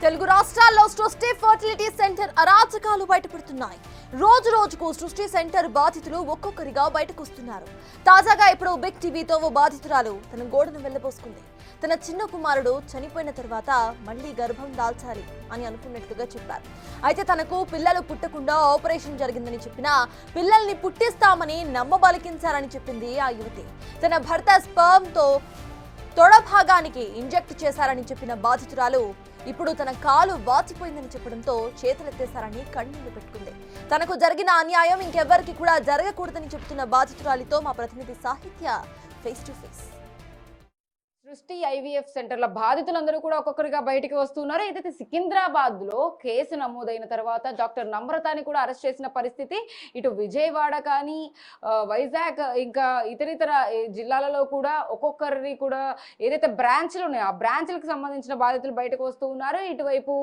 తెలుగు రాష్ట్రాల్లో సృష్టి fertility centre అరాచకాలు బయటపడుతున్నాయి. రోజు రోజుకు సృష్టి సెంటర్ బాధితులు ఒక్కొక్కరిగా బయటకు వస్తున్నారు. తాజాగా ఇప్పుడు బిగ్ టీవీతో ఓ బాధితురాలు తన గోడను వెళ్లబోసుకుంది. తన చిన్న కుమారుడు చనిపోయిన తర్వాత మళ్లీ గర్భం దాల్చాలి అని అనుకున్నట్లుగా చెప్పారు. అయితే తనకు పిల్లలు పుట్టకుండా ఆపరేషన్ జరిగిందని చెప్పినా పిల్లల్ని పుట్టిస్తామని నమ్మబలికించారని చెప్పింది ఆ యువతి. తన భర్త స్పర్మ్తో తొడ భాగానికి ఇంజెక్ట్ చేశారని చెప్పిన బాధితురాలు ఇప్పుడు తన కాలు వాచిపోయిందని చెప్పడంతో చేతులెత్తేశారని కన్నీళ్లు పెట్టుకుంది. తనకు జరిగిన అన్యాయం ఇంకెవ్వరికి కూడా జరగకూడదని చెబుతున్న బాధితురాలితో మా ప్రతినిధి సాహిత్య ఫేస్ టు ఫేస్. సృష్టి ఐవీఎఫ్ సెంటర్ల బాధితులందరూ కూడా ఒక్కొక్కరిగా బయటికి వస్తున్నారు. ఏదైతే సికింద్రాబాద్ లో కేసు నమోదైన తర్వాత డాక్టర్ నమ్రతాని కూడా అరెస్ట్ చేసిన పరిస్థితి ఇటు విజయవాడ కానీ వైజాగ్ ఇంకా ఇతరితర జిల్లాలలో కూడా ఒక్కొక్కరిని కూడా ఏదైతే బ్రాంచ్లు ఉన్నాయో ఆ బ్రాంచ్లకు సంబంధించిన బాధితులు బయటకు వస్తూ ఉన్నారు. ఇటువైపు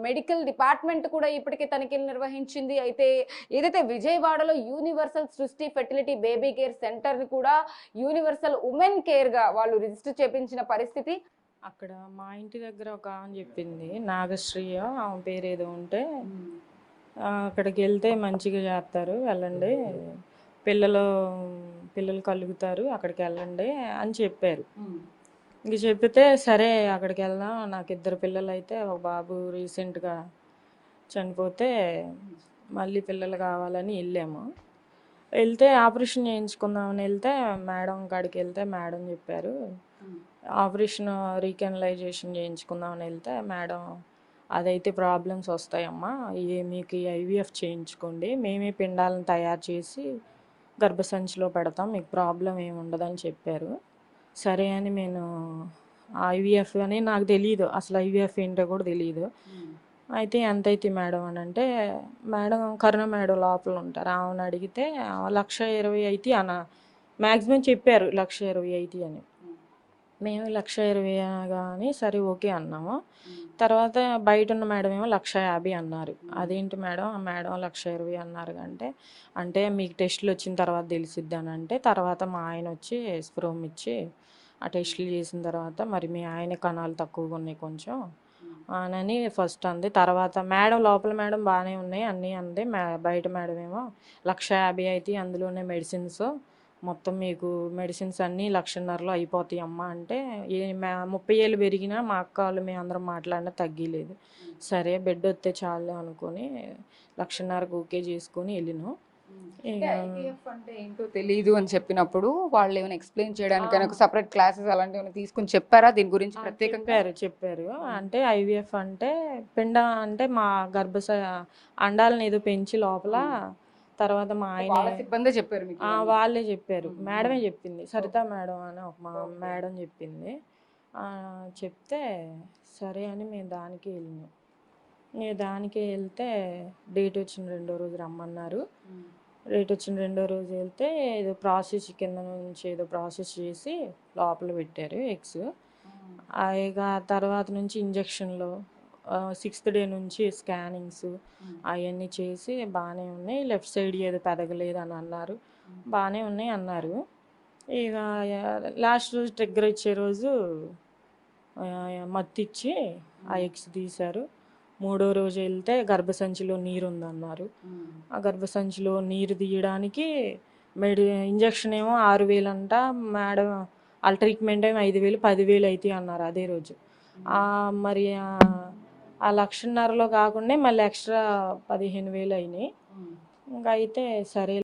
మెడికల్ డిపార్ట్మెంట్ కూడా ఇప్పటికే తనిఖీలు నిర్వహించింది. అయితే ఏదైతే విజయవాడలో యూనివర్సల్ సృష్టి ఫెర్టిలిటీ బేబీ కేర్ సెంటర్ ని కూడా యూనివర్సల్ ఉమెన్ కేర్ గా వాళ్ళు రిజిస్టర్ చేపించిన పరిస్థితి. అక్కడ మా ఇంటి దగ్గర ఒక ఆమె చెప్పింది, నాగశ్రీయ ఆమె పేరు ఏదో ఉంటే, అక్కడికి వెళ్తే మంచిగా చేస్తారు, వెళ్ళండి, పిల్లలు కలుగుతారు, అక్కడికి వెళ్ళండి అని చెప్పారు. ఇంక చెప్పితే సరే అక్కడికి వెళ్దాం, నాకు 2 పిల్లలు అయితే ఒక బాబు రీసెంట్గా చనిపోతే మళ్ళీ పిల్లలు కావాలని వెళ్ళాము. వెళ్తే ఆపరేషన్ చేయించుకుందామని వెళ్తే మేడం కాడికి వెళ్తే మేడం చెప్పారు, ఆపరేషన్ రీకెనలైజేషన్ చేయించుకుందామని వెళ్తే మేడం అదైతే ప్రాబ్లమ్స్ వస్తాయమ్మా, మీకు ఐవీఎఫ్ చేయించుకోండి, మేమే పిండాలను తయారు చేసి గర్భసంచిలో పెడతాం, మీకు ప్రాబ్లం ఏమి ఉండదని చెప్పారు. సరే అని నేను ఐవీఎఫ్ అని నాకు తెలియదు, అసలు ఐవీఎఫ్ ఏంటో కూడా తెలియదు. అయితే ఎంత అయితే మేడం అని అంటే, మేడం కరుణ మేడం లోపల ఉంటారు, ఆమెను అడిగితే 1,20,000 అయితే మ్యాక్సిమం చెప్పారు, 1,20,000 అయితే అని. మేము 1,20,000 కానీ సరే ఓకే అన్నాము. తర్వాత బయట ఉన్న మేడం ఏమో 1,50,000 అన్నారు. అదేంటి మేడం 1,20,000 అన్నారు అంటే మీకు టెస్టులు వచ్చిన తర్వాత తెలిసిద్ది అని అంటే, తర్వాత మా ఆయన వచ్చి స్ప్రోమ్ ఇచ్చి ఆ టెస్టులు చేసిన తర్వాత మరి మీ ఆయన కణాలు తక్కువగా ఉన్నాయి కొంచెం అని ఫస్ట్ అంది. తర్వాత మేడం లోపల మేడం బాగానే ఉన్నాయి అన్నీ అంది. బయట మేడం ఏమో 1,50,000 అయితే అందులోనే మెడిసిన్స్ మొత్తం మీకు మెడిసిన్స్ అన్నీ 1,50,000లో అయిపోతాయి అమ్మ అంటే, 30 ఏళ్ళు పెరిగినా మా అక్క వాళ్ళు మేము అందరం మాట్లాడినా తగ్గలేదు. సరే బెడ్ వస్తే చాలు అనుకొని 1,50,000కు ఓకే చేసుకొని వెళ్ళినాం. అంటే ఏంటో తెలియదు అని చెప్పినప్పుడు వాళ్ళు ఏమైనా ఎక్స్ప్లెయిన్ చేయడానికి ఒక సపరేట్ క్లాసెస్ అలాంటివి తీసుకుని చెప్పారా దీని గురించి ప్రత్యేకంగా? చెప్పారు అంటే ఐవీఎఫ్ అంటే పిండ అంటే మా అండాలను ఏదో పెంచి లోపల తర్వాత మా ఆయన సిబ్బంది చెప్పారు, వాళ్ళే చెప్పారు, మేడమే చెప్పింది, సరిత మేడం అని ఒక మా మేడం చెప్పింది. చెప్తే సరే అని మేము దానికి వెళ్ళినాం. దానికి వెళ్తే డేట్ వచ్చిన 2వ రోజు రమ్మన్నారు. డేట్ వచ్చిన 2వ రోజు వెళ్తే ఏదో ప్రాసెస్ కింద నుంచి ఏదో ప్రాసెస్ చేసి లోపల పెట్టారు ఎగ్స్. ఇక తర్వాత నుంచి ఇంజక్షన్లు 6th డే నుంచి స్కానింగ్స్ అవన్నీ చేసి బాగానే ఉన్నాయి, లెఫ్ట్ సైడ్ ఏదో పెరగలేదు అని అన్నారు, బాగానే ఉన్నాయి అన్నారు. ఇక లాస్ట్ రోజు ట్రిగ్గర్ ఇచ్చే రోజు మత్తు ఇచ్చి ఆ ఎగ్స్ తీశారు. 3వ రోజు వెళ్తే గర్భసంచిలో నీరు ఉందన్నారు. ఆ గర్భసంచిలో నీరు తీయడానికి ఇంజక్షన్ ఏమో 6,000 అంట, మేడం వాళ్ళ ట్రీట్మెంట్ ఏమో 5,000 10,000 అవుతాయి అన్నారు అదే రోజు. మరి ఆ 1,50,000లో కాకుండా మళ్ళీ ఎక్స్ట్రా 15,000 అయినాయి. ఇంకా అయితే సరే